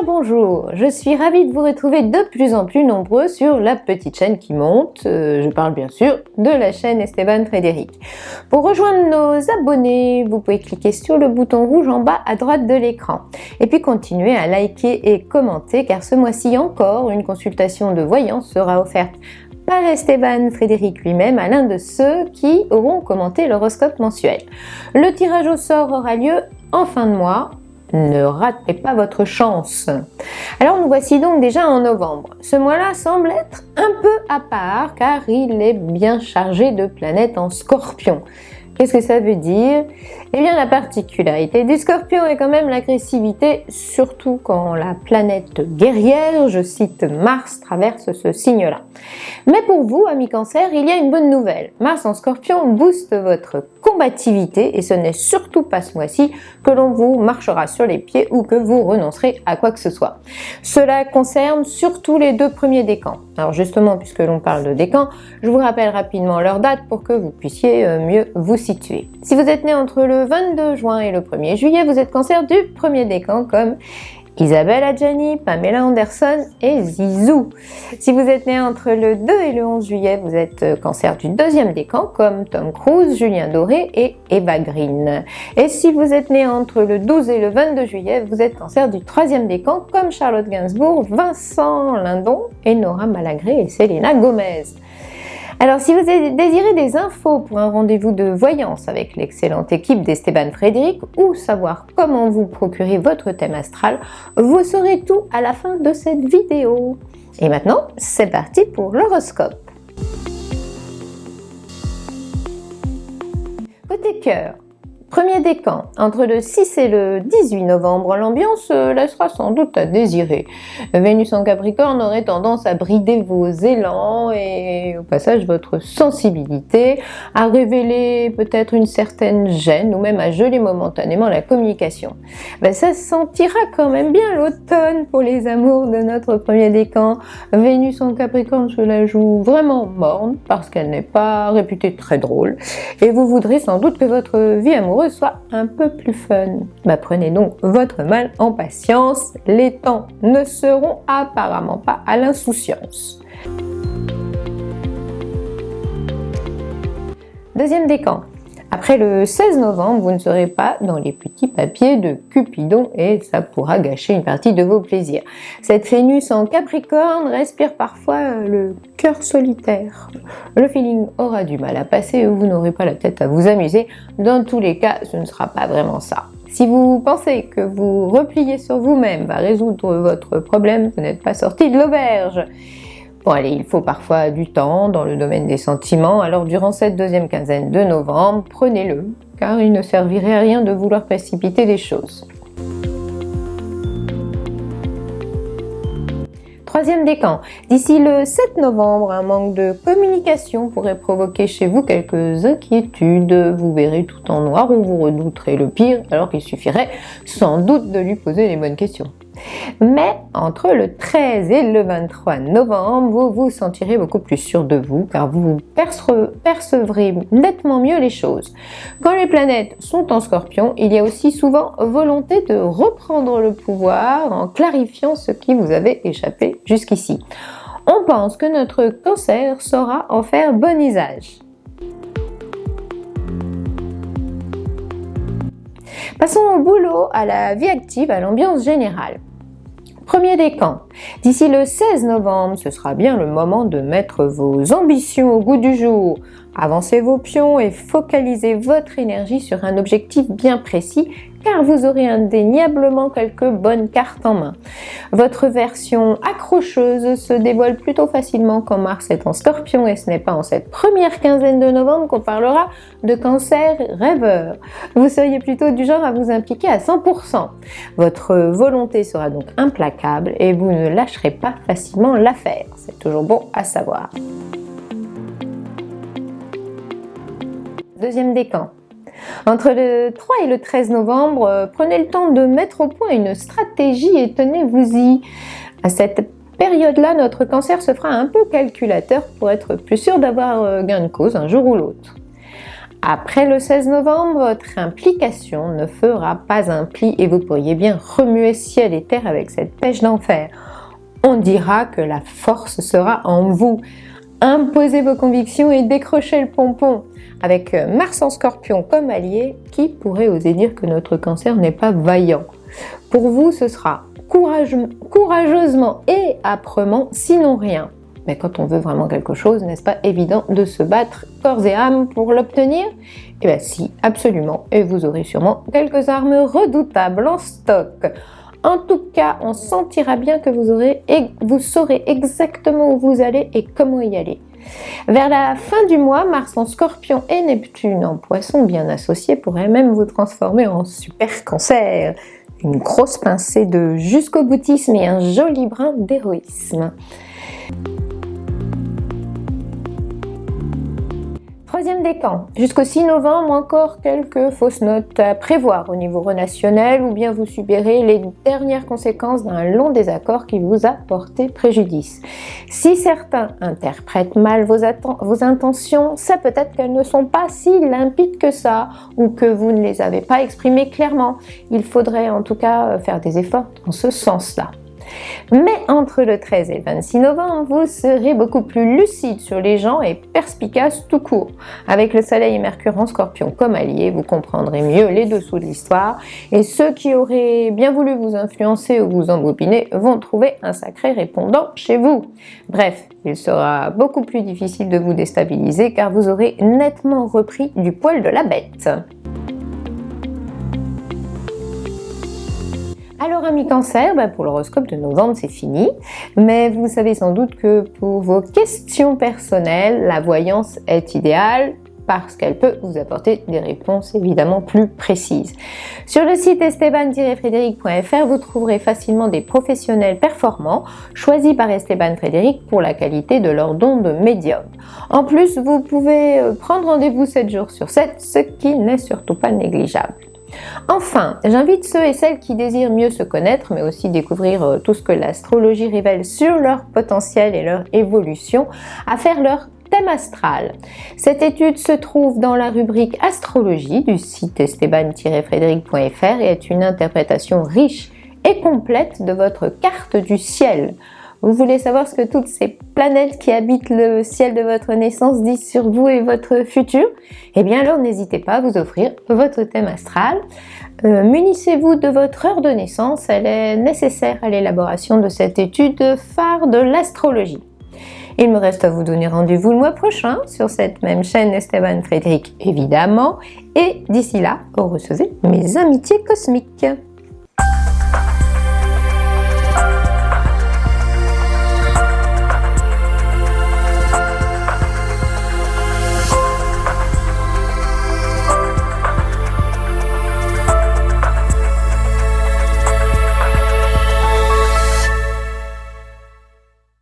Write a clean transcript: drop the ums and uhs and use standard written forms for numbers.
bonjour, je suis ravie de vous retrouver de plus en plus nombreux sur la petite chaîne qui monte. Je parle bien sûr de la chaîne Esteban Frédéric. Pour rejoindre nos abonnés, vous pouvez cliquer sur le bouton rouge en bas à droite de l'écran. Et puis continuez à liker et commenter car ce mois-ci encore, une consultation de voyance sera offerte par Esteban Frédéric lui-même à l'un de ceux qui auront commenté l'horoscope mensuel. Le tirage au sort aura lieu en fin de mois. Ne ratez pas votre chance. Alors nous voici donc déjà en novembre. Ce mois-là semble être un peu à part car il est bien chargé de planètes en Scorpion. Qu'est-ce que ça veut dire? Eh bien la particularité du Scorpion est quand même l'agressivité, surtout quand la planète guerrière, je cite Mars, traverse ce signe-là. Mais pour vous, amis Cancer, il y a une bonne nouvelle. Mars en Scorpion booste votre combativité et ce n'est surtout pas ce mois-ci que l'on vous marchera sur les pieds ou que vous renoncerez à quoi que ce soit. Cela concerne surtout les 2 premiers décans. Alors justement, puisque l'on parle de décans, je vous rappelle rapidement leur date pour que vous puissiez mieux vous situer. Si vous êtes né entre le 22 juin et le 1er juillet, vous êtes Cancer du premier décan comme Isabelle Adjani, Pamela Anderson et Zizou. Si vous êtes né entre le 2 et le 11 juillet, vous êtes Cancer du deuxième décan comme Tom Cruise, Julien Doré et Eva Green. Et si vous êtes né entre le 12 et le 22 juillet, vous êtes Cancer du troisième décan comme Charlotte Gainsbourg, Vincent Lindon et Nora Malagré et Selena Gomez. Alors si vous désirez des infos pour un rendez-vous de voyance avec l'excellente équipe d'Esteban Frédéric ou savoir comment vous procurer votre thème astral, vous saurez tout à la fin de cette vidéo. Et maintenant, c'est parti pour l'horoscope. Côté cœur, premier décan, entre le 6 et le 18 novembre, l'ambiance laissera sans doute à désirer. Vénus en Capricorne aurait tendance à brider vos élans et au passage votre sensibilité, à révéler peut-être une certaine gêne ou même à geler momentanément la communication. Ça sentira quand même bien l'automne pour les amours de notre premier décan. Vénus en Capricorne se la joue vraiment morne parce qu'elle n'est pas réputée très drôle et vous voudrez sans doute que votre vie amoureuse soit un peu plus fun. Prenez donc votre mal en patience, les temps ne seront apparemment pas à l'insouciance. Deuxième décan. Après le 16 novembre, vous ne serez pas dans les petits papiers de Cupidon et ça pourra gâcher une partie de vos plaisirs. Cette Vénus en Capricorne respire parfois le cœur solitaire. Le feeling aura du mal à passer et vous n'aurez pas la tête à vous amuser. Dans tous les cas, ce ne sera pas vraiment ça. Si vous pensez que vous replier sur vous-même va résoudre votre problème, vous n'êtes pas sorti de l'auberge. Bon allez, il faut parfois du temps dans le domaine des sentiments, alors durant cette deuxième quinzaine de novembre, prenez-le, car il ne servirait à rien de vouloir précipiter les choses. Troisième décan. D'ici le 7 novembre, un manque de communication pourrait provoquer chez vous quelques inquiétudes. Vous verrez tout en noir ou vous redouterez le pire, alors qu'il suffirait sans doute de lui poser les bonnes questions. Mais entre le 13 et le 23 novembre, vous vous sentirez beaucoup plus sûr de vous car vous percevrez nettement mieux les choses. Quand les planètes sont en Scorpion, il y a aussi souvent volonté de reprendre le pouvoir en clarifiant ce qui vous avait échappé jusqu'ici. On pense que notre Cancer saura en faire bon usage. Passons au boulot, à la vie active, à l'ambiance générale. Premier décan. D'ici le 16 novembre, ce sera bien le moment de mettre vos ambitions au goût du jour. Avancez vos pions et focalisez votre énergie sur un objectif bien précis car vous aurez indéniablement quelques bonnes cartes en main. Votre version accrocheuse se dévoile plutôt facilement quand Mars est en Scorpion et ce n'est pas en cette première quinzaine de novembre qu'on parlera de Cancer rêveur. Vous seriez plutôt du genre à vous impliquer à 100%. Votre volonté sera donc implacable et vous ne lâcherez pas facilement l'affaire. C'est toujours bon à savoir. Deuxième décan. Entre le 3 et le 13 novembre, prenez le temps de mettre au point une stratégie et tenez-vous-y. À cette période-là, notre Cancer se fera un peu calculateur pour être plus sûr d'avoir gain de cause un jour ou l'autre. Après le 16 novembre, votre implication ne fera pas un pli et vous pourriez bien remuer ciel et terre avec cette pêche d'enfer. On dira que la force sera en vous. Imposez vos convictions et décrochez le pompon. Avec Mars en Scorpion comme allié, qui pourrait oser dire que notre Cancer n'est pas vaillant? Pour vous, ce sera courageusement et âprement, sinon rien. Mais quand on veut vraiment quelque chose, n'est-ce pas évident de se battre corps et âme pour l'obtenir? Eh bien si, absolument, et vous aurez sûrement quelques armes redoutables en stock. En tout cas, on sentira bien que vous saurez exactement où vous allez et comment y aller. Vers la fin du mois, Mars en Scorpion et Neptune en Poisson bien associés pourraient même vous transformer en super Cancer. Une grosse pincée de jusqu'au boutisme et un joli brin d'héroïsme. Troisième décan, jusqu'au 6 novembre, encore quelques fausses notes à prévoir au niveau relationnel ou bien vous subirez les dernières conséquences d'un long désaccord qui vous a porté préjudice. Si certains interprètent mal vos intentions, c'est peut-être qu'elles ne sont pas si limpides que ça ou que vous ne les avez pas exprimées clairement. Il faudrait en tout cas faire des efforts dans ce sens-là. Mais entre le 13 et le 26 novembre, vous serez beaucoup plus lucide sur les gens et perspicace tout court. Avec le Soleil et Mercure en Scorpion comme alliés, vous comprendrez mieux les dessous de l'histoire et ceux qui auraient bien voulu vous influencer ou vous embobiner vont trouver un sacré répondant chez vous. Bref, il sera beaucoup plus difficile de vous déstabiliser car vous aurez nettement repris du poil de la bête. Alors amis Cancer, pour l'horoscope de novembre c'est fini, mais vous savez sans doute que pour vos questions personnelles, la voyance est idéale parce qu'elle peut vous apporter des réponses évidemment plus précises. Sur le site esteban-frédéric.fr, vous trouverez facilement des professionnels performants choisis par Esteban Frédéric pour la qualité de leur don de médium. En plus, vous pouvez prendre rendez-vous 7 jours sur 7, ce qui n'est surtout pas négligeable. Enfin, j'invite ceux et celles qui désirent mieux se connaître, mais aussi découvrir tout ce que l'astrologie révèle sur leur potentiel et leur évolution, à faire leur thème astral. Cette étude se trouve dans la rubrique astrologie du site esteban-frédéric.fr et est une interprétation riche et complète de votre carte du ciel. Vous voulez savoir ce que toutes ces planètes qui habitent le ciel de votre naissance disent sur vous et votre futur? Eh bien alors n'hésitez pas à vous offrir votre thème astral. Munissez-vous de votre heure de naissance, elle est nécessaire à l'élaboration de cette étude phare de l'astrologie. Il me reste à vous donner rendez-vous le mois prochain sur cette même chaîne Esteban Frédéric évidemment, et d'ici là, recevez mes amitiés cosmiques.